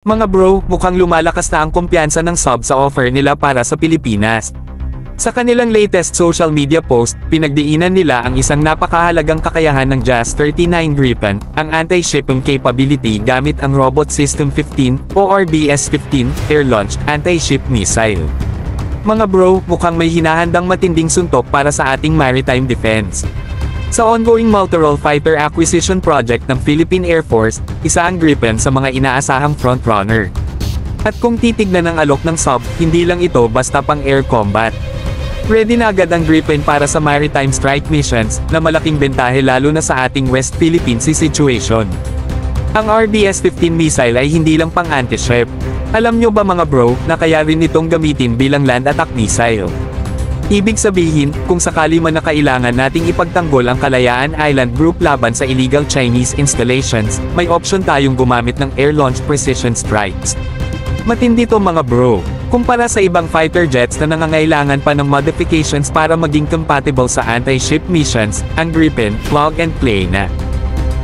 Mga bro, mukhang lumalakas na ang kumpiyansa ng sub sa offer nila para sa Pilipinas. Sa kanilang latest social media post, pinagdiinan nila ang isang napakahalagang kakayahan ng JAS 39 Gripen, ang anti-shipping capability gamit ang Robot System 15 o RBS-15 air-launched anti-ship missile. Mga bro, mukhang may hinahandang matinding suntok para sa ating maritime defense. Sa ongoing multi-role fighter acquisition project ng Philippine Air Force, isa ang Gripen sa mga inaasahang frontrunner. At kung titignan ang alok ng sub, hindi lang ito basta pang air combat. Ready na agad ang Gripen para sa maritime strike missions, na malaking bentahe lalo na sa ating West Philippine Sea situation. Ang RBS-15 missile ay hindi lang pang anti-ship. Alam nyo ba mga bro, na kaya rin itong gamitin bilang land attack missile? Ibig sabihin, kung sakali man na kailangan nating ipagtanggol ang Kalayaan Island Group laban sa illegal Chinese installations, may option tayong gumamit ng air-launched precision strikes. Matindi to mga bro. Kumpara sa ibang fighter jets na nangangailangan pa ng modifications para maging compatible sa anti-ship missions, ang Gripen, plug and play na.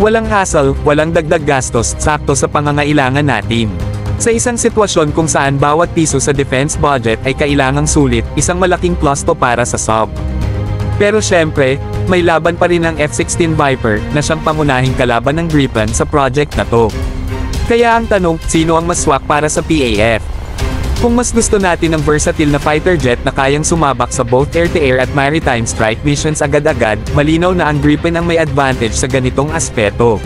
Walang hassle, walang dagdag gastos, sakto sa pangangailangan natin. Sa isang sitwasyon kung saan bawat piso sa defense budget ay kailangang sulit, isang malaking plus to para sa sub. Pero syempre, may laban pa rin ang F-16 Viper, na siyang pangunahing kalaban ng Gripen sa project na to. Kaya ang tanong, sino ang mas swak para sa PAF? Kung mas gusto natin ng versatile na fighter jet na kayang sumabak sa both air-to-air at maritime strike missions agad-agad, malinaw na ang Gripen ang may advantage sa ganitong aspeto.